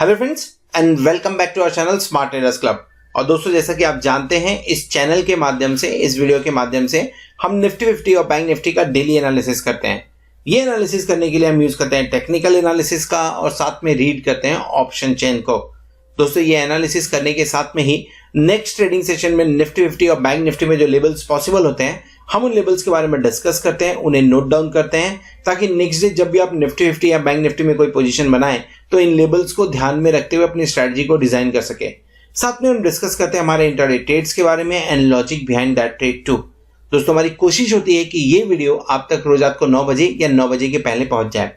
Hello friends and welcome back to our channel smart traders club. और दोस्तों, जैसा कि आप जानते हैं, इस चैनल के माध्यम से, इस वीडियो के माध्यम से हम निफ्टी 50 और बैंक निफ्टी का डेली एनालिसिस करते हैं। ये एनालिसिस करने के लिए हम यूज करते हैं टेक्निकल एनालिसिस का और साथ में रीड करते हैं ऑप्शन चेन को। दोस्तों, ये एनालिसिस करने के साथ में ही नेक्स्ट ट्रेडिंग सेशन में निफ्टी 50 और बैंक निफ्टी में जो लेवल्स पॉसिबल होते हैं, हम उन लेवल्स के बारे में डिस्कस करते हैं, उन्हें नोट डाउन करते हैं, ताकि नेक्स्ट डे जब भी आप निफ्टी 50 या बैंक निफ्टी में कोई पोजीशन बनाएं तो इन लेवल्स को ध्यान में रखते हुए अपनी स्ट्रेटजी को डिजाइन कर सके। साथ में हम डिस्कस करते हैं हमारे इंट्राडे ट्रेड्स के बारे में and logic behind that trade too. दोस्तों, हमारी कोशिश होती है कि ये वीडियो आप तक रोज रात को 9 बजे या 9 बजे के पहले पहुंच जाए।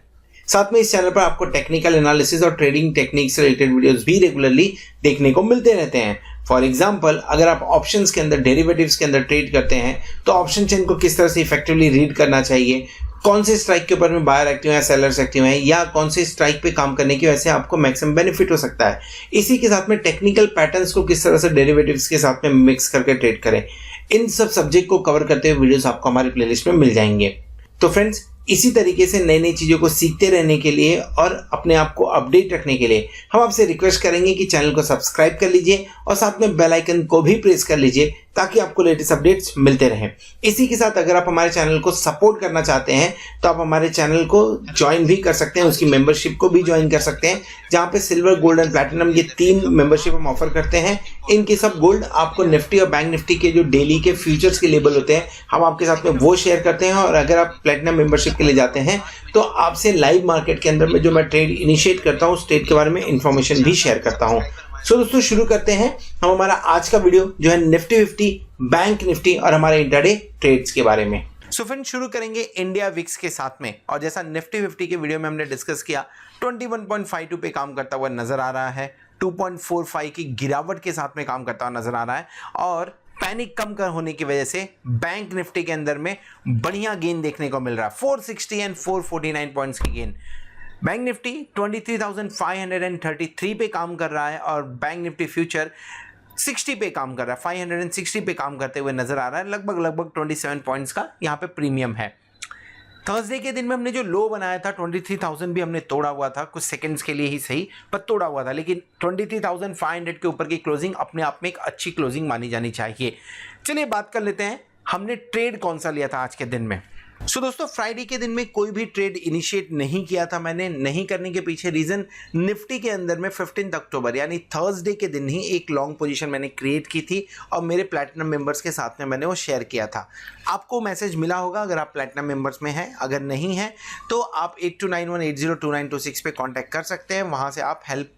साथ में इस चैनल पर आपको टेक्निकल एनालिसिस और ट्रेडिंग टेक्निक से रिलेटेड वीडियोस भी रेगुलरली देखने को मिलते रहते हैं। फॉर एग्जाम्पल, अगर आप ऑप्शंस के अंदर, डेरिवेटिव्स के अंदर ट्रेड करते हैं तो ऑप्शन चेन को किस तरह से इफेक्टिवली रीड करना चाहिए, कौन से स्ट्राइक के ऊपर में बायर एक्टिव है, सेलर्स एक्टिव हैं, या कौन से स्ट्राइक पे काम करने की वजह से आपको मैक्सिमम बेनिफिट हो सकता है। इसी के साथ में टेक्निकल पैटर्न्स को किस तरह से डेरिवेटिव्स के साथ में मिक्स करके ट्रेड करें, इन सब सब्जेक्ट को कवर करते हुए वीडियोस आपको हमारी प्लेलिस्ट में मिल जाएंगे। तो फ्रेंड्स, इसी तरीके से नई नई चीज़ों को सीखते रहने के लिए और अपने आप को अपडेट रखने के लिए हम आपसे रिक्वेस्ट करेंगे कि चैनल को सब्सक्राइब कर लीजिए और साथ में बेल आइकन को भी प्रेस कर लीजिए ताकि आपको लेटेस्ट अपडेट्स मिलते रहें। इसी के साथ अगर आप हमारे चैनल को सपोर्ट करना चाहते हैं तो आप हमारे चैनल को ज्वाइन भी कर सकते हैं, उसकी मेंबरशिप को भी ज्वाइन कर सकते हैं, जहां पे सिल्वर, गोल्ड एंड प्लैटिनम ये 3 मेंबरशिप हम ऑफर करते हैं। इनके सब गोल्ड आपको निफ्टी और बैंक निफ्टी के जो डेली के फ्यूचर्स के लेवल होते हैं, हम आपके साथ में वो शेयर करते हैं। और अगर आप प्लैटिनम मेंबरशिप के लिए जाते हैं तो आपसे लाइव मार्केट के अंदर में जो मैं ट्रेड इनिशिएट करता हूँ, उस ट्रेड के बारे में इंफॉर्मेशन भी शेयर करता हूँ। सो दोस्तों, शुरू करते हैं हम हमारा आज का वीडियो जो है निफ्टी 50, बैंक निफ्टी और हमारे इंट्राडे ट्रेड्स के बारे में। सो फ्रेंड्स, शुरू करेंगे इंडिया विक्स के साथ में। और जैसा निफ्टी 50 के वीडियो में हमने डिस्कस किया, 21.52 पे काम करता हुआ नजर आ रहा है, 2.45 की गिरावट के साथ में काम करता हुआ नजर आ रहा है। और पैनिक कम कर होने की वजह से बैंक निफ्टी के अंदर में बढ़िया गेन देखने को मिल रहा है, 460 एंड 449 पॉइंट्स की गेन। बैंक निफ्टी 23,533 पे काम कर रहा है और बैंक निफ्टी फ्यूचर 60 पे काम कर रहा है, 560 पे काम करते हुए नजर आ रहा है। लगभग 27 पॉइंट्स का यहाँ पे प्रीमियम है। थर्सडे के दिन में हमने जो लो बनाया था 23,000 भी हमने तोड़ा हुआ था, कुछ सेकंड्स के लिए ही सही पर तोड़ा हुआ था, लेकिन 23,500 के ऊपर की क्लोजिंग अपने आप में एक अच्छी क्लोजिंग मानी जानी चाहिए। चलिए बात कर लेते हैं हमने ट्रेड कौन सा लिया था आज के दिन में। सो दोस्तों, फ्राइडे के दिन में कोई भी ट्रेड इनिशिएट नहीं किया था मैंने। नहीं करने के पीछे रीजन, निफ्टी के अंदर में 15 अक्टूबर यानी थर्सडे के दिन ही एक लॉन्ग पोजीशन मैंने क्रिएट की थी और मेरे प्लैटिनम मेंबर्स के साथ में मैंने वो शेयर किया था। आपको मैसेज मिला होगा अगर आप प्लैटिनम मेंबर्स में हैं। अगर नहीं है तो आप 8291802926 पे कांटेक्ट कर सकते हैं। वहां से आप हेल्प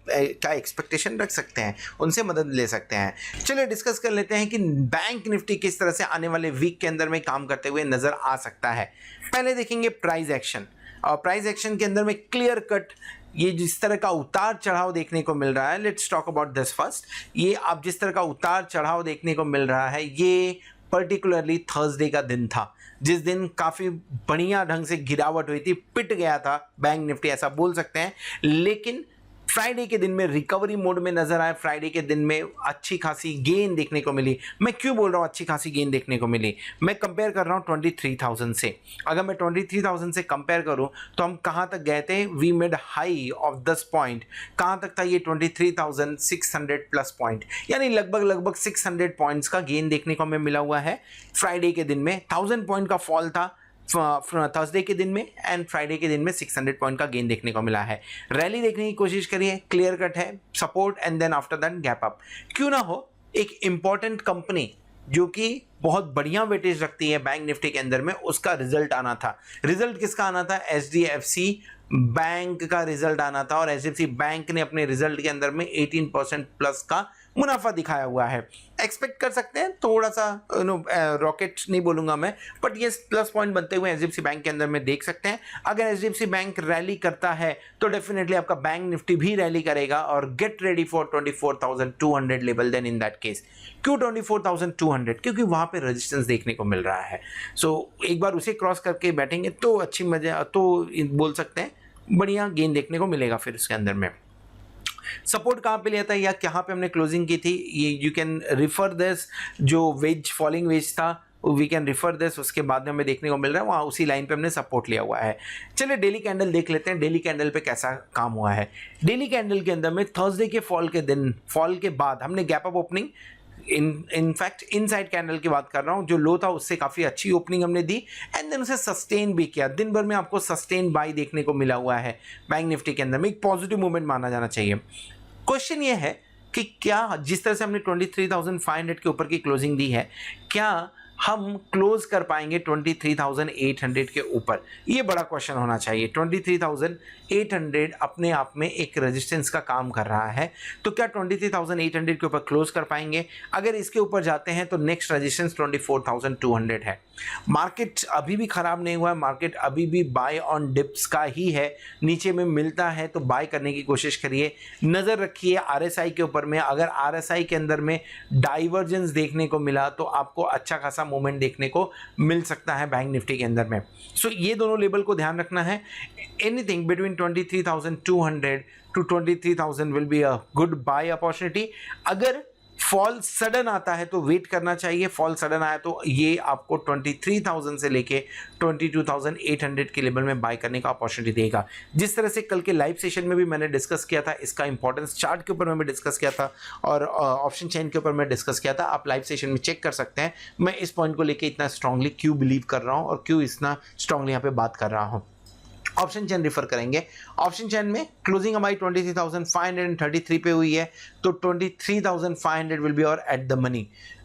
का एक्सपेक्टेशन रख सकते हैं, उनसे मदद ले सकते हैं। चलिए डिस्कस कर लेते हैं कि बैंक निफ्टी किस तरह से आने वाले वीक के अंदर में काम करते हुए नजर आ सकता है। पहले देखेंगे प्राइस एक्शन, और प्राइस एक्शन के अंदर में क्लियर कट ये जिस तरह का उतार चढ़ाव देखने को मिल रहा है, let's talk about this first. ये आप जिस तरह का उतार चढ़ाव देखने को मिल रहा है, ये पर्टिकुलरली थर्सडे का दिन था, जिस दिन काफ़ी बढ़िया ढंग से गिरावट हुई थी, पिट गया था बैंक निफ्टी, ऐसा बोल सकते हैं। लेकिन फ्राइडे के दिन में रिकवरी मोड में नजर आए, फ्राइडे के दिन में अच्छी खासी गेन देखने को मिली। मैं क्यों बोल रहा हूँ अच्छी खासी गेन देखने को मिली? मैं कंपेयर कर रहा हूँ 23,000 से। अगर मैं 23,000 से कंपेयर करूँ तो हम कहाँ तक गए थे? We made high of 10 point. कहाँ तक था ये? 23,600 प्लस पॉइंट, यानी लगभग 600 पॉइंट्स का गेन देखने को हमें मिला हुआ है फ्राइडे के दिन में। 1000 पॉइंट का फॉल था थर्सडे के दिन में एंड फ्राइडे के दिन में 600 पॉइंट का गेन देखने को मिला है। रैली देखने की कोशिश करिए, क्लियर कट है, support and then after that gap up. क्यों ना हो, एक इंपॉर्टेंट कंपनी जो कि बहुत बढ़िया वेटेज रखती है बैंक निफ्टी के अंदर में, उसका रिजल्ट आना था। रिजल्ट किसका आना था? HDFC बैंक का रिजल्ट आना था और HDFC बैंक ने अपने रिजल्ट के अंदर में 18% प्लस का मुनाफा दिखाया हुआ है। एक्सपेक्ट कर सकते हैं थोड़ा सा रॉकेट नहीं बोलूंगा मैं, बट ये प्लस पॉइंट बनते हुए HDFC बैंक के अंदर में देख सकते हैं। अगर HDFC बैंक रैली करता है तो डेफिनेटली आपका बैंक निफ्टी भी रैली करेगा और get ready for 24,200 level. Then in that case, क्यों 24,200? क्योंकि वहां पे रेजिस्टेंस देखने को मिल रहा है। सो एक बार उसे क्रॉस करके बैठेंगे तो अच्छी मजा, तो बोल सकते हैं बढ़िया गेन देखने को मिलेगा। फिर उसके अंदर में सपोर्ट कहाँ पे लिया था या कहाँ पे हमने क्लोजिंग की थी, ये यू कैन रिफर दिस। जो वेज, फॉलिंग वेज था वी कैन रिफर दिस, उसके बाद में हमें देखने को मिल रहा है वहाँ उसी लाइन पे हमने सपोर्ट लिया हुआ है। चलिए डेली कैंडल देख लेते हैं, डेली कैंडल पे कैसा काम हुआ है। डेली कैंडल के अंदर में थर्सडे के फॉल के दिन, फॉल के बाद हमने gap up opening, in fact inside candle की बात कर रहा हूं, जो लो था उससे काफी अच्छी ओपनिंग हमने दी एंड देन उसे सस्टेन भी किया। दिन भर में आपको सस्टेन बाय देखने को मिला हुआ है बैंक निफ्टी के अंदर में, एक पॉजिटिव मूवमेंट माना जाना चाहिए। क्वेश्चन ये है कि क्या जिस तरह से हमने 23,500 के ऊपर की क्लोजिंग दी है, क्या हम क्लोज कर पाएंगे 23,800 के ऊपर? ये बड़ा क्वेश्चन होना चाहिए। 23,800 अपने आप में एक रेजिस्टेंस का काम कर रहा है, तो क्या 23,800 के ऊपर क्लोज कर पाएंगे? अगर इसके ऊपर जाते हैं तो नेक्स्ट रेजिस्टेंस 24,200 है। मार्केट अभी भी खराब नहीं हुआ है, मार्केट अभी भी बाय ऑन डिप्स का ही है। नीचे में मिलता है तो बाय करने की कोशिश करिए, नजर रखिए आरएसआई के ऊपर में। अगर आरएसआई के अंदर में डाइवर्जेंस देखने को मिला तो आपको अच्छा खासा मूवमेंट देखने को मिल सकता है बैंक निफ्टी के अंदर में। सो ये दोनों लेवल को ध्यान रखना है। Anything between 23,200 to 23,000 will be a good buy opportunity. अगर फॉल सडन आता है तो वेट करना चाहिए, फॉल सडन आया तो ये आपको 23,000 से लेके 22,800 के लेवल में बाय करने का अपॉर्चुनिटी देगा। जिस तरह से कल के लाइव सेशन में भी मैंने डिस्कस किया था, इसका इंपॉर्टेंस चार्ट के ऊपर मैं डिस्कस किया था और ऑप्शन चेन के ऊपर मैं डिस्कस किया था, आप लाइव सेशन में चेक कर सकते हैं। मैं इस पॉइंट को लेके इतना स्ट्रांगली क्यों बिलीव कर रहा हूँ और क्यों इतना स्ट्रांगली यहाँ पे बात कर रहा हूँ। ऑप्शन चेन रिफर करेंगे, ऑप्शन चेन में क्लोजिंग हमारी 23,533 पे हुई है, तो 23,500 विल बी और एट द मनी।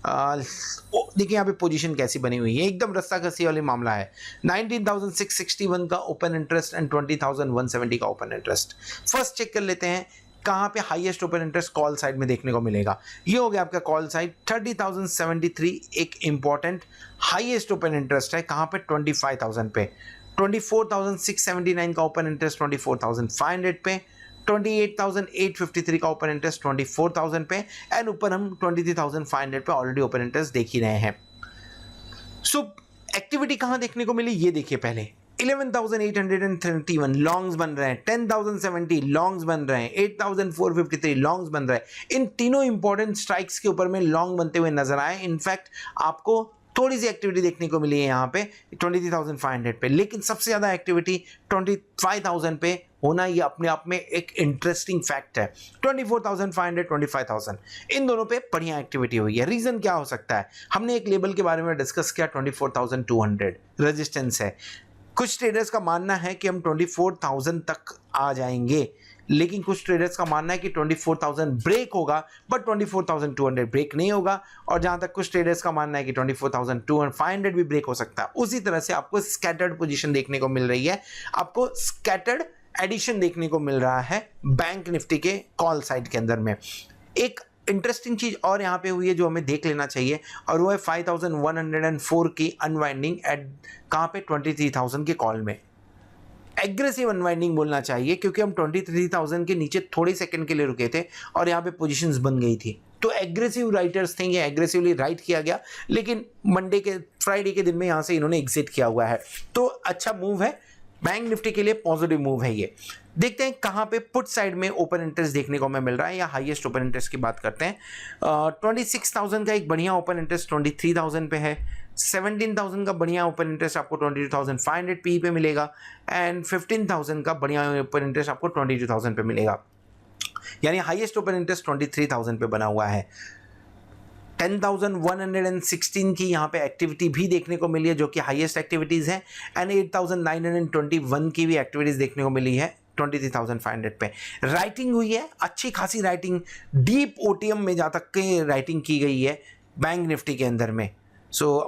देखिए यहाँ पे पोजीशन कैसी बनी हुई है, एकदम रस्सा कसी वाली मामला है। 19,661 का ओपन इंटरेस्ट एंड 20,170 का ओपन इंटरेस्ट। फर्स्ट चेक कर लेते हैं कहाँ पे highest open interest call side में देखने को मिलेगा। ये हो गया आपका कॉल साइड 30,073, एक इंपॉर्टेंट हाईएस्ट ओपन इंटरेस्ट है कहाँ पे 25,000 पे। 24,679 का ओपन इंटरेस्ट 24,500 पे, 28,853 का ओपन इंटरेस्ट 24,000 पे एंड ऊपर हम 23,500 पे ऑलरेडी ओपन इंटरेस्ट देख ही रहे हैं। सो एक्टिविटी कहां देखने को मिली ये देखिए पहले। 11,831 लॉन्ग्स बन रहे हैं, 10,070 लॉन्ग्स बन रहे हैं, 8,453 लॉन्ग्स बन रहे हैं। इन तीनों इंपॉर्टेंट स्ट्राइक्स के ऊपर में लॉन्ग बनते हुए नजर आए। इनफैक्ट आपको थोड़ी सी एक्टिविटी देखने को मिली है यहाँ पे 23,500 पे, लेकिन सबसे ज्यादा एक्टिविटी 25,000 पे होना ये अपने आप में एक इंटरेस्टिंग फैक्ट है। 24,500, 25,000 इन दोनों पे बढ़िया एक्टिविटी हुई है। रीजन क्या हो सकता है? हमने एक लेवल के बारे में डिस्कस किया, 24,200 रेजिस्टेंस है। कुछ ट्रेडर्स का मानना है कि हम 24,000 तक आ जाएंगे, लेकिन कुछ ट्रेडर्स का मानना है कि 24,000 ब्रेक होगा बट 24,200 ब्रेक नहीं होगा। और जहां तक कुछ ट्रेडर्स का मानना है कि 24,500 भी ब्रेक हो सकता है। उसी तरह से आपको स्कैटर्ड पोजीशन देखने को मिल रही है, आपको स्कैटर्ड एडिशन देखने को मिल रहा है बैंक निफ्टी के कॉल साइड के अंदर में। एक इंटरेस्टिंग चीज और यहाँ पे हुई है जो हमें देख लेना चाहिए, और वो है 5,104 की अनवाइंडिंग एट कहाँ पे 23,000 के कॉल में। एग्रेसिव अनवाइंडिंग बोलना चाहिए क्योंकि हम 23,000 के नीचे थोड़े सेकंड के लिए रुके थे और यहाँ पे पोजीशंस बन गई थी। तो एग्रेसिव राइटर्स थे, ये एग्रेसिवली राइट किया गया, लेकिन फ्राइडे के दिन में यहाँ से इन्होंने एग्जिट किया हुआ है। तो अच्छा मूव है बैंक निफ्टी के लिए, पॉजिटिव मूव है ये। देखते हैं कहाँ पे पुट साइड में ओपन इंटरेस्ट देखने को हमें मिल रहा है, या हाईएस्ट ओपन इंटरेस्ट की बात करते हैं। 26,000 का एक बढ़िया ओपन इंटरेस्ट 23,000 पे है। 17,000 का बढ़िया ओपन इंटरेस्ट आपको 22,500 पी पे मिलेगा एंड 15,000 का बढ़िया ओपन इंटरेस्ट आपको 22,000 पे मिलेगा। यानी हाईएस्ट ओपन इंटरेस्ट 23,000 पे बना हुआ है। 10,116 की यहाँ पे एक्टिविटी भी देखने को मिली है जो कि हाईएस्ट एक्टिविटीज है, एंड 8,921 की भी एक्टिविटीज देखने को मिली है 23,500 पे। राइटिंग हुई है, अच्छी खासी राइटिंग, डीप ओटीएम में जहाँ तक के राइटिंग की गई है बैंक निफ्टी के अंदर में।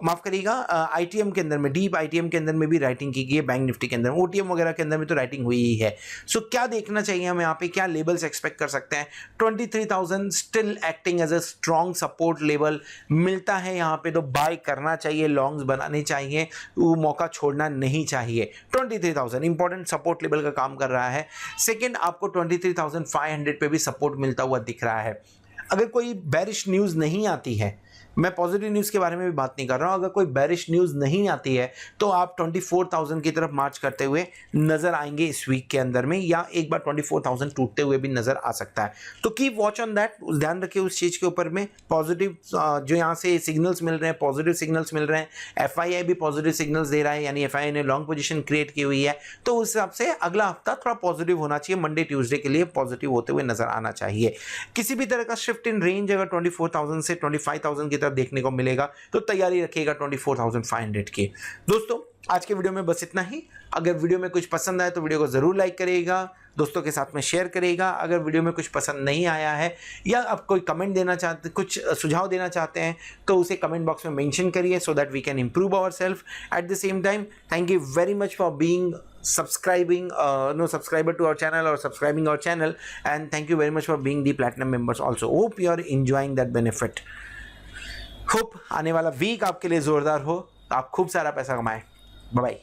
माफ करिएगा, आईटीएम के अंदर में, डीप आईटीएम के अंदर में भी राइटिंग की गई है बैंक निफ्टी के अंदर। ओटीएम वगैरह के अंदर में तो राइटिंग हुई ही है। क्या देखना चाहिए हम यहाँ पे, क्या लेवल्स एक्सपेक्ट कर सकते हैं? 23,000 still acting as a strong support level मिलता है यहाँ पे, तो बाय करना चाहिए, लॉन्ग्स बनाने चाहिए, वो मौका छोड़ना नहीं चाहिए। 23,000 इंपॉर्टेंट सपोर्ट लेवल का काम कर रहा है। सेकेंड, आपको 23,500 पे भी सपोर्ट मिलता हुआ दिख रहा है। अगर कोई बेरिश न्यूज नहीं आती है मैं पॉजिटिव न्यूज़ के बारे में भी बात नहीं कर रहा हूँ। अगर कोई बेरिश न्यूज़ नहीं आती है तो आप 24,000 की तरफ मार्च करते हुए नज़र आएंगे इस वीक के अंदर में, या एक बार 24,000 टूटते हुए भी नज़र आ सकता है। तो कीप वॉच ऑन दैट, ध्यान रखिए उस चीज़ के ऊपर में। पॉजिटिव जो यहाँ से सिग्नल्स मिल रहे हैं, पॉजिटिव सिग्नल्स मिल रहे हैं, FII भी पॉजिटिव सिग्नल्स दे रहा है, यानी FII ने लॉन्ग पोजीशन क्रिएट की हुई है, तो उस हिसाब से अगला हफ्ता थोड़ा पॉजिटिव होना चाहिए। मंडे ट्यूसडे के लिए पॉजिटिव होते हुए नजर आना चाहिए। किसी भी तरह का शिफ्ट इन रेंज अगर 24,000 से 25,000 की तरफ देखने को मिलेगा तो तैयारी रखिएगा 24,500 की। दोस्तों आज के वीडियो में बस इतना ही। अगर वीडियो में कुछ पसंद आए तो वीडियो को जरूर लाइक करिएगा, दोस्तों के साथ में शेयर करिएगा। अगर वीडियो में कुछ पसंद नहीं आया है या आप कोई कमेंट देना चाहते, कुछ सुझाव देना चाहते हैं तो उसे कमेंट बॉक्स में मेंशन करिए, so that we can improve ourself. At the same time thank you very much for being subscriber to our channel or subscribing our channel, and thank you very much for being the platinum members also. Hope you are enjoying that benefit. Hope आने वाला week आपके लिए जोरदार हो, आप खूब सारा पैसा कमाएं। Bye bye.